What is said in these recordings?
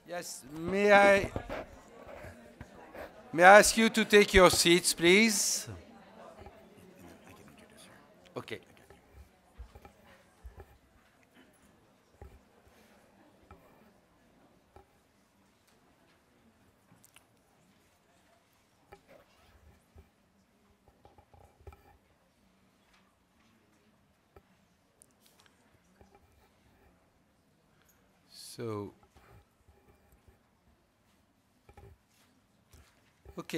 Yes, may I ask you to take your seats, please? Okay.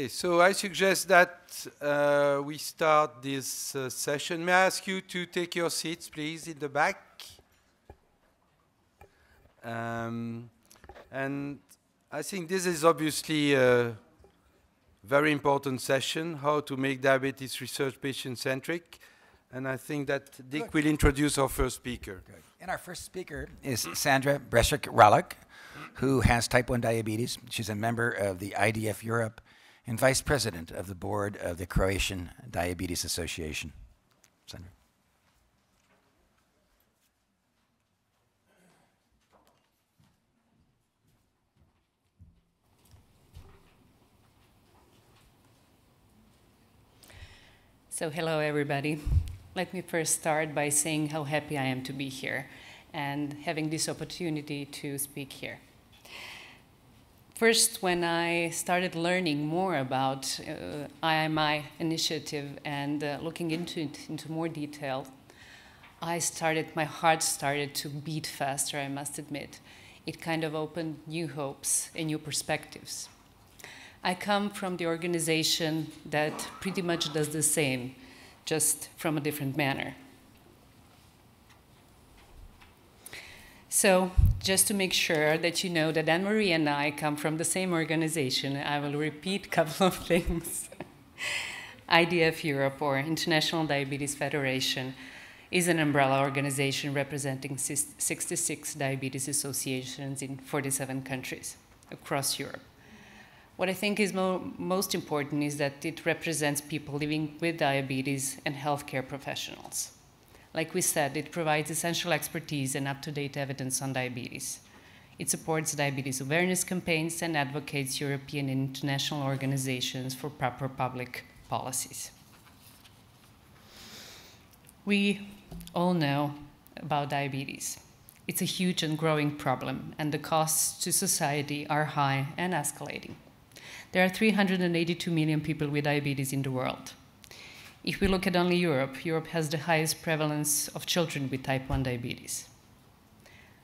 So I suggest that we start this session. May I ask you to take your seats, please, in the back? And I think this is obviously a very important session, how to make diabetes research patient-centric. And I think that Dick will introduce our first speaker. Good. And our first speaker is Sandra Brsec, Rolih, who has type 1 diabetes. She's a member of the IDF Europe and vice president of the board of the Croatian Diabetes Association. Sandra. So hello, everybody. Let me first start by saying how happy I am to be here and having this opportunity to speak here. First, when I started learning more about IMI initiative and looking into it into more detail, my heart started to beat faster, I must admit. It kind of opened new hopes and new perspectives. I come from the organization that pretty much does the same, just from a different manner. So, just to make sure that you know that Anne-Marie and I come from the same organization, I will repeat a couple of things. IDF Europe, or International Diabetes Federation, is an umbrella organization representing 66 diabetes associations in 47 countries across Europe. What I think is most important is that it represents people living with diabetes and healthcare professionals. Like we said, it provides essential expertise and up-to-date evidence on diabetes. It supports diabetes awareness campaigns and advocates European and international organizations for proper public policies. We all know about diabetes. It's a huge and growing problem, and the costs to society are high and escalating. There are 382 million people with diabetes in the world. If we look at only Europe, Europe has the highest prevalence of children with type 1 diabetes.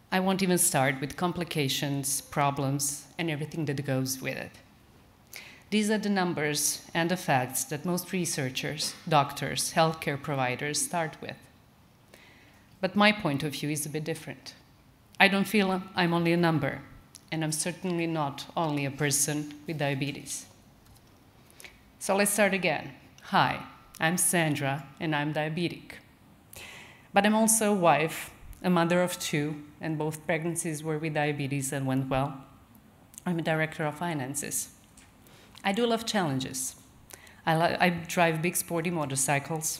I won't even start with complications, problems, and everything that goes with it. These are the numbers and the facts that most researchers, doctors, healthcare providers start with. But my point of view is a bit different. I don't feel I'm only a number, and I'm certainly not only a person with diabetes. So let's start again. Hi, I'm Sandra, and I'm diabetic. But I'm also a wife, a mother of 2, and both pregnancies were with diabetes and went well. I'm a director of finances. I do love challenges. I drive big sporty motorcycles.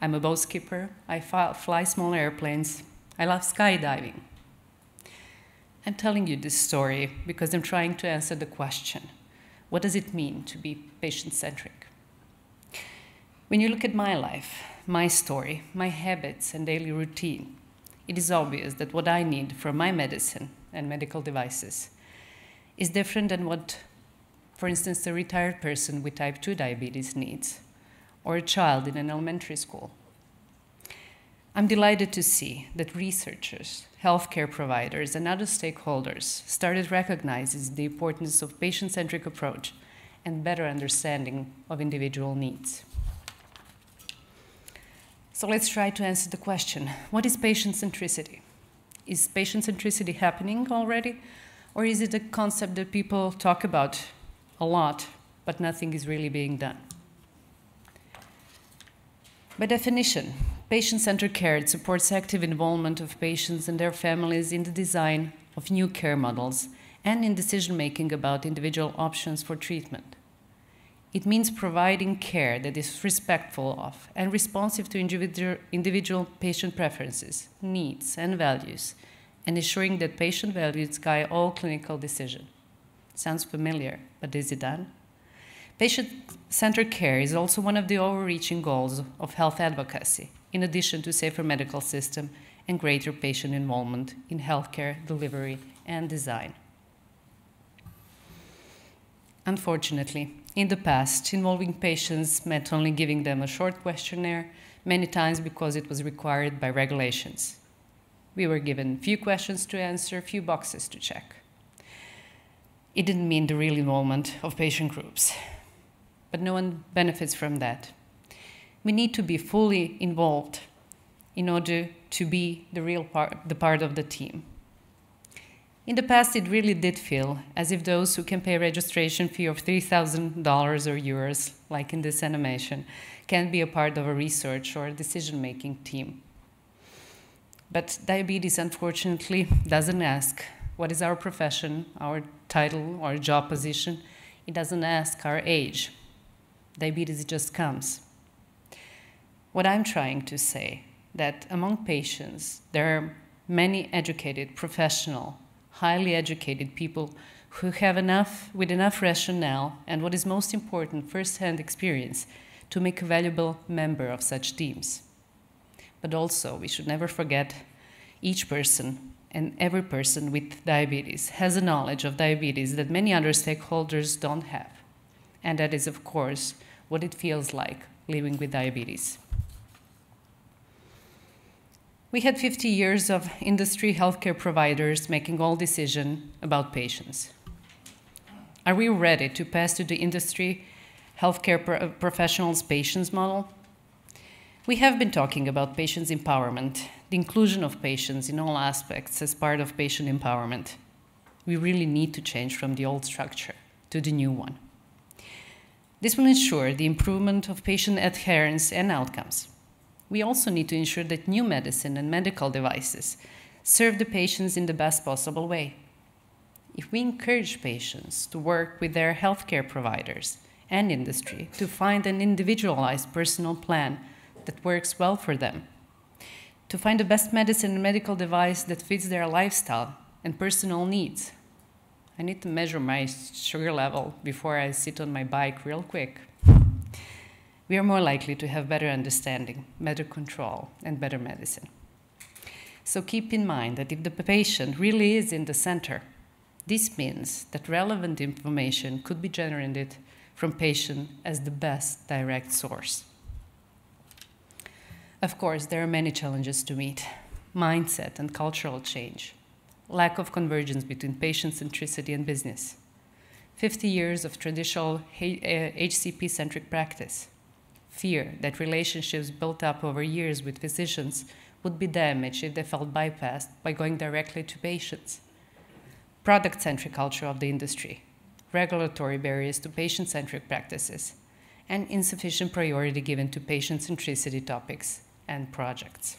I'm a bow skipper. I fly small airplanes. I love skydiving. I'm telling you this story because I'm trying to answer the question, what does it mean to be patient-centric? When you look at my life, my story, my habits and daily routine, it is obvious that what I need from my medicine and medical devices is different than what, for instance, a retired person with type 2 diabetes needs, or a child in an elementary school. I'm delighted to see that researchers, healthcare providers, and other stakeholders started recognizing the importance of patient-centric approach and better understanding of individual needs. So let's try to answer the question, what is patient centricity? Is patient centricity happening already? Or is it a concept that people talk about a lot, but nothing is really being done? By definition, patient-centered care supports active involvement of patients and their families in the design of new care models and in decision-making about individual options for treatment. It means providing care that is respectful of and responsive to individual patient preferences, needs, and values, and ensuring that patient values guide all clinical decisions. Sounds familiar, but is it done? Patient-centered care is also one of the overreaching goals of health advocacy, in addition to safer medical system and greater patient involvement in healthcare delivery and design. Unfortunately, in the past, involving patients meant only giving them a short questionnaire, many times because it was required by regulations. We were given few questions to answer, few boxes to check. It didn't mean the real involvement of patient groups, but no one benefits from that. We need to be fully involved in order to be the part of the team. In the past, it really did feel as if those who can pay a registration fee of $3,000 or euros, like in this animation, can be a part of a research or a decision-making team. But diabetes, unfortunately, doesn't ask what is our profession, our title, or job position. It doesn't ask our age. Diabetes just comes. What I'm trying to say, that among patients, there are many educated, professional, highly educated people who have with enough rationale and, what is most important, first-hand experience to make a valuable member of such teams. But also, we should never forget each person and every person with diabetes has a knowledge of diabetes that many other stakeholders don't have. And that is, of course, what it feels like living with diabetes. We had 50 years of industry healthcare providers making all decisions about patients. Are we ready to pass to the industry healthcare professionals' patients model? We have been talking about patients' empowerment, the inclusion of patients in all aspects as part of patient empowerment. We really need to change from the old structure to the new one. This will ensure the improvement of patient adherence and outcomes. We also need to ensure that new medicine and medical devices serve the patients in the best possible way. If we encourage patients to work with their healthcare providers and industry to find an individualized personal plan that works well for them, to find the best medicine and medical device that fits their lifestyle and personal needs. I need to measure my sugar level before I sit on my bike real quick. We are more likely to have better understanding, better control, and better medicine. So keep in mind that if the patient really is in the center, this means that relevant information could be generated from patient as the best direct source. Of course, there are many challenges to meet: mindset and cultural change, lack of convergence between patient centricity and business, 50 years of traditional HCP-centric practice, fear that relationships built up over years with physicians would be damaged if they felt bypassed by going directly to patients, product-centric culture of the industry, regulatory barriers to patient-centric practices, and insufficient priority given to patient centricity topics and projects.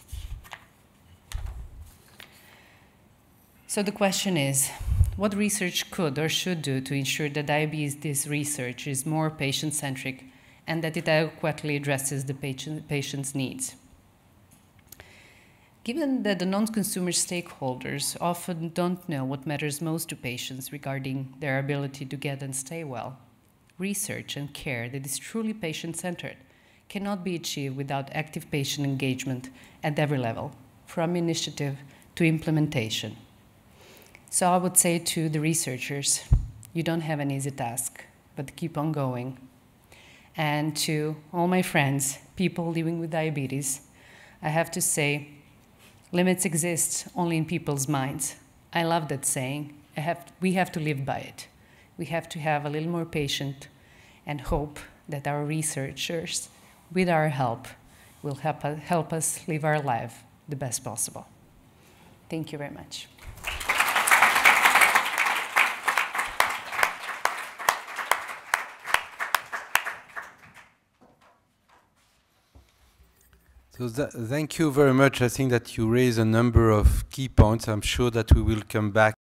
So the question is, what research could or should do to ensure that diabetes research is more patient-centric and that it adequately addresses the patient's needs? Given that the non-consumer stakeholders often don't know what matters most to patients regarding their ability to get and stay well, research and care that is truly patient-centered cannot be achieved without active patient engagement at every level, from initiative to implementation. So I would say to the researchers, you don't have an easy task, but keep on going. And to all my friends, people living with diabetes, I have to say, limits exist only in people's minds. I love that saying. We have to live by it. We have to have a little more patience and hope that our researchers, with our help, will help us live our life the best possible. Thank you very much. So thank you very much. I think that you raised a number of key points. I'm sure that we will come back